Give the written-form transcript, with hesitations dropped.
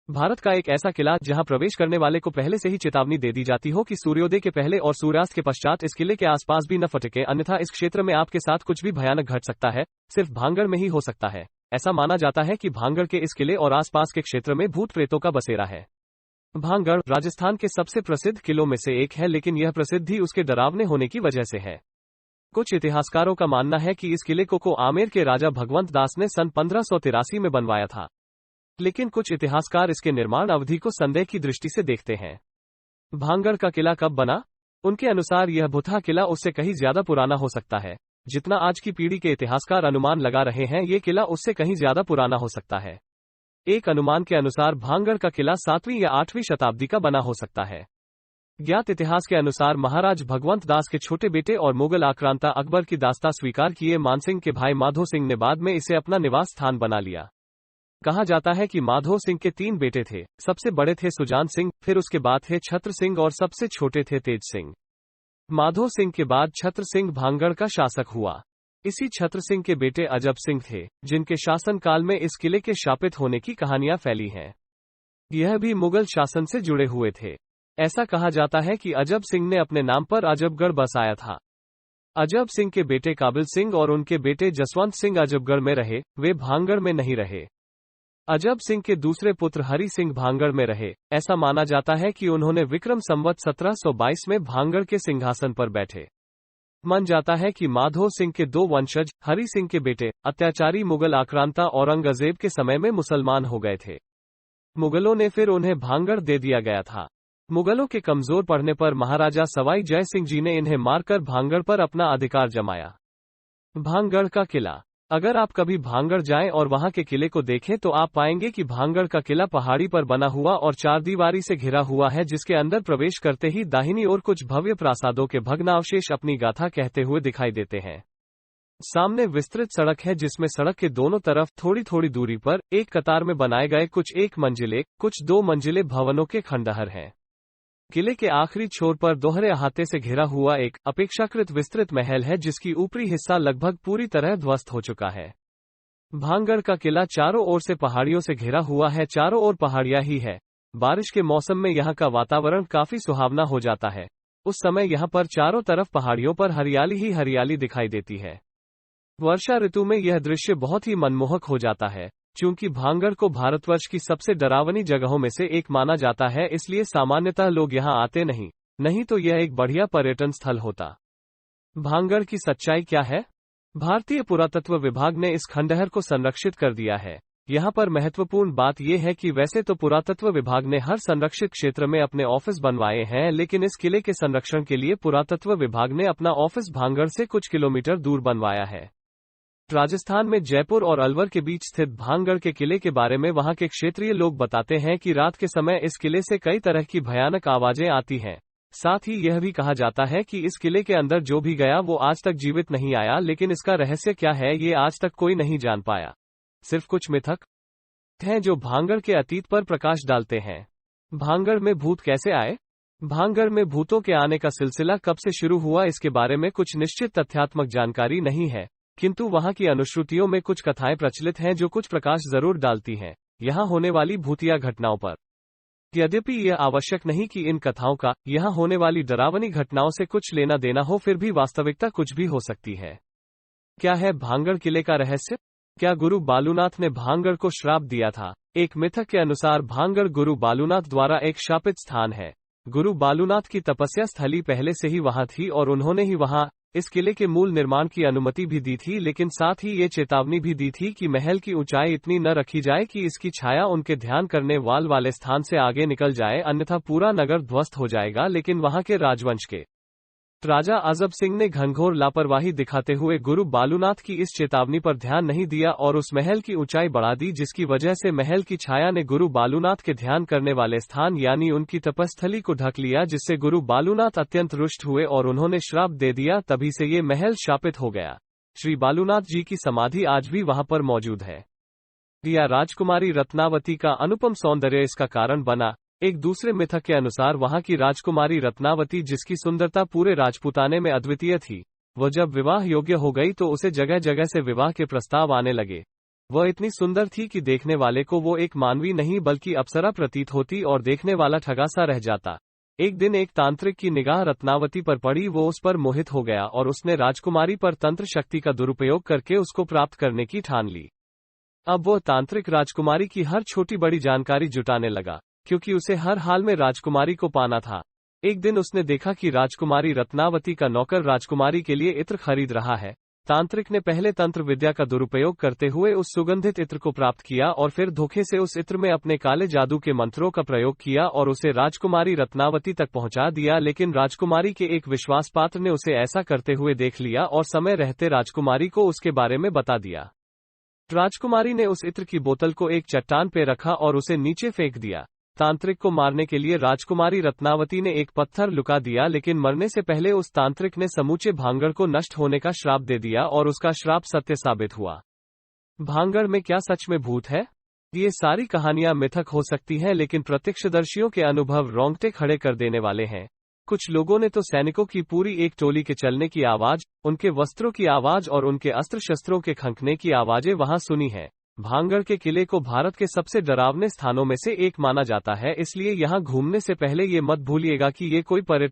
भारत का एक ऐसा किला जहां प्रवेश करने वाले को पहले से ही चेतावनी दे दी जाती हो कि सूर्योदय के पहले और सूर्यास्त के पश्चात इस किले के आसपास भी न फटके, अन्यथा इस क्षेत्र में आपके साथ कुछ भी भयानक घट सकता है, सिर्फ भांगड़ में ही हो सकता है। ऐसा माना जाता है कि भांगड़ के इस किले और आसपास के क्षेत्र में भूत प्रेतों का बसेरा है। भांगड़ राजस्थान के सबसे प्रसिद्ध किलों में से एक है, लेकिन यह प्रसिद्धि उसके डरावने होने की वजह से है। कुछ इतिहासकारों का मानना है कि इस किले को आमेर के राजा भगवंत दास ने सन 1583 में बनवाया था, लेकिन कुछ इतिहासकार इसके निर्माण अवधि को संदेह की दृष्टि से देखते हैं। भांगड़ का किला कब बना? उनके अनुसार यह भुतहा किला उससे कहीं ज्यादा पुराना हो सकता है। जितना आज की पीढ़ी के इतिहासकार अनुमान लगा रहे हैं, ये किला उससे कहीं ज्यादा पुराना हो सकता है। एक अनुमान के अनुसार भांगड़ का किला 7वीं या 8वीं शताब्दी का बना हो सकता है। ज्ञात इतिहास के अनुसार महाराज भगवंत दास के छोटे बेटे और मुगल आक्रांता अकबर की दास्ता स्वीकार किए मानसिंह के भाई माधो सिंह ने बाद में इसे अपना निवास स्थान बना लिया। कहा जाता है कि माधो सिंह के 3 बेटे थे। सबसे बड़े थे सुजान सिंह, फिर उसके बाद थे छत्र सिंह और सबसे छोटे थे तेज सिंह। माधो सिंह के बाद छत्र सिंह भांगड़ का शासक हुआ। इसी छत्र सिंह के बेटे अजब सिंह थे, जिनके शासन काल में इस किले के शापित होने की कहानियां फैली हैं। यह भी मुगल शासन से जुड़े हुए थे। ऐसा कहा जाता है कि अजब सिंह ने अपने नाम पर अजबगढ़ बसाया था। अजब सिंह के बेटे काबिल सिंह और उनके बेटे जसवंत सिंह अजबगढ़ में रहे, वे भांगड़ में नहीं रहे। अजब सिंह के दूसरे पुत्र हरि सिंह भांगड़ में रहे। ऐसा माना जाता है कि उन्होंने विक्रम संवत 1722 में भांगड़ के सिंहासन पर बैठे। मन जाता है कि माधो सिंह के 2 वंशज हरि सिंह के बेटे अत्याचारी मुगल आक्रांता औरंगजेब के समय में मुसलमान हो गए थे। मुगलों ने फिर उन्हें भांगड़ दे दिया गया था। मुगलों के कमजोर पड़ने पर महाराजा सवाई जय सिंह जी ने इन्हें मारकर भांगड़ पर अपना अधिकार जमाया। भांगड़ का किला। अगर आप कभी भांगड़ जाएं और वहां के किले को देखें तो आप पाएंगे कि भांगड़ का किला पहाड़ी पर बना हुआ और 4 दीवारी से घिरा हुआ है, जिसके अंदर प्रवेश करते ही दाहिनी ओर कुछ भव्य प्रासादों के भग्नावशेष अपनी गाथा कहते हुए दिखाई देते हैं। सामने विस्तृत सड़क है, जिसमें सड़क के दोनों तरफ थोड़ी थोड़ी दूरी पर एक कतार में बनाए गए कुछ 1 मंजिले, कुछ 2 मंजिले भवनों के खंडहर हैं। किले के आखिरी छोर पर दोहरे अहाते से घिरा हुआ एक अपेक्षाकृत विस्तृत महल है, जिसकी ऊपरी हिस्सा लगभग पूरी तरह ध्वस्त हो चुका है। भांगड़ का किला चारों ओर से पहाड़ियों से घिरा हुआ है, चारों ओर पहाड़ियां ही है। बारिश के मौसम में यहाँ का वातावरण काफी सुहावना हो जाता है। उस समय यहाँ पर चारों तरफ पहाड़ियों पर हरियाली ही हरियाली दिखाई देती है। वर्षा ऋतु में यह दृश्य बहुत ही मनमोहक हो जाता है। चूंकि भांगड़ को भारतवर्ष की सबसे डरावनी जगहों में से एक माना जाता है, इसलिए सामान्यतः लोग यहां आते नहीं तो यह एक बढ़िया पर्यटन स्थल होता। भांगड़ की सच्चाई क्या है? भारतीय पुरातत्व विभाग ने इस खंडहर को संरक्षित कर दिया है। यहां पर महत्वपूर्ण बात यह है कि वैसे तो पुरातत्व विभाग ने हर संरक्षित क्षेत्र में अपने ऑफिस बनवाए हैं, लेकिन इस किले के संरक्षण के लिए पुरातत्व विभाग ने अपना ऑफिस भांगड़ से कुछ किलोमीटर दूर बनवाया है। राजस्थान में जयपुर और अलवर के बीच स्थित भांगड़ के किले के बारे में वहां के क्षेत्रीय लोग बताते हैं कि रात के समय इस किले से कई तरह की भयानक आवाजें आती हैं। साथ ही यह भी कहा जाता है कि इस किले के अंदर जो भी गया वो आज तक जीवित नहीं आया, लेकिन इसका रहस्य क्या है ये आज तक कोई नहीं जान पाया। सिर्फ कुछ मिथक हैं जो भांगड़ के अतीत पर प्रकाश डालते हैं। भांगड़ में भूत कैसे आए? भांगड़ में भूतों के आने का सिलसिला कब से शुरू हुआ, इसके बारे में कुछ निश्चित तथ्यात्मक जानकारी नहीं है, किंतु वहां की अनुश्रुतियों में कुछ कथाएं प्रचलित हैं जो कुछ प्रकाश जरूर डालती हैं यहां होने वाली भूतिया घटनाओं पर। यद्यपि यह आवश्यक नहीं कि इन कथाओं का यहां होने वाली डरावनी घटनाओं से कुछ लेना देना हो, फिर भी वास्तविकता कुछ भी हो सकती है। क्या है भांगड़ किले का रहस्य? क्या गुरु बालूनाथ ने भांगड़ को श्राप दिया था? एक मिथक के अनुसार भांगड़ गुरु बालूनाथ द्वारा एक शापित स्थान है। गुरु बालूनाथ की तपस्या स्थली पहले से ही वहां थी और उन्होंने ही वहां इस किले के मूल निर्माण की अनुमति भी दी थी, लेकिन साथ ही ये चेतावनी भी दी थी कि महल की ऊंचाई इतनी न रखी जाए कि इसकी छाया उनके ध्यान करने वाले स्थान से आगे निकल जाए, अन्यथा पूरा नगर ध्वस्त हो जाएगा। लेकिन वहां के राजवंश के राजा अजब सिंह ने घनघोर लापरवाही दिखाते हुए गुरु बालूनाथ की इस चेतावनी पर ध्यान नहीं दिया और उस महल की ऊंचाई बढ़ा दी, जिसकी वजह से महल की छाया ने गुरु बालूनाथ के ध्यान करने वाले स्थान यानी उनकी तपस्थली को ढक लिया, जिससे गुरु बालूनाथ अत्यंत रुष्ट हुए और उन्होंने श्राप दे दिया। तभी से ये महल शापित हो गया। श्री बालूनाथ जी की समाधि आज भी वहां पर मौजूद है। रिया राजकुमारी रत्नावती का अनुपम सौंदर्य इसका कारण बना। एक दूसरे मिथक के अनुसार वहां की राजकुमारी रत्नावती, जिसकी सुंदरता पूरे राजपूताने में अद्वितीय थी, वो जब विवाह योग्य हो गई तो उसे जगह जगह से विवाह के प्रस्ताव आने लगे। वह इतनी सुंदर थी कि देखने वाले को वो एक मानवी नहीं बल्कि अप्सरा प्रतीत होती और देखने वाला ठगा सा रह जाता। एक दिन एक तांत्रिक की निगाह रत्नावती पर पड़ी, वो उस पर मोहित हो गया और उसने राजकुमारी पर तंत्र शक्ति का दुरुपयोग करके उसको प्राप्त करने की ठान ली। अब वो तांत्रिक राजकुमारी की हर छोटी बड़ी जानकारी जुटाने लगा, क्योंकि उसे हर हाल में राजकुमारी को पाना था। एक दिन उसने देखा कि राजकुमारी रत्नावती का नौकर राजकुमारी के लिए इत्र खरीद रहा है। तांत्रिक ने पहले तंत्र विद्या का दुरुपयोग करते हुए उस सुगंधित इत्र को प्राप्त किया और फिर धोखे से उस इत्र में अपने काले जादू के मंत्रों का प्रयोग किया और उसे राजकुमारी रत्नावती तक पहुंचा दिया। लेकिन राजकुमारी के एक विश्वासपात्र ने उसे ऐसा करते हुए देख लिया और समय रहते राजकुमारी को उसके बारे में बता दिया। राजकुमारी ने उस इत्र की बोतल को एक चट्टान पे रखा और उसे नीचे फेंक दिया। तांत्रिक को मारने के लिए राजकुमारी रत्नावती ने एक पत्थर लुका दिया, लेकिन मरने से पहले उस तांत्रिक ने समूचे भांगड़ को नष्ट होने का श्राप दे दिया और उसका श्राप सत्य साबित हुआ। भांगड़ में क्या सच में भूत है? ये सारी कहानियां मिथक हो सकती हैं, लेकिन प्रत्यक्षदर्शियों के अनुभव रोंगटे खड़े कर देने वाले हैं। कुछ लोगों ने तो सैनिकों की पूरी एक टोली के चलने की आवाज, उनके वस्त्रों की आवाज और उनके अस्त्र शस्त्रों के खंखने की आवाजें वहां सुनी है। भांगड़ के किले को भारत के सबसे डरावने स्थानों में से एक माना जाता है, इसलिए यहां घूमने से पहले ये मत भूलिएगा कि ये कोई पर्यटन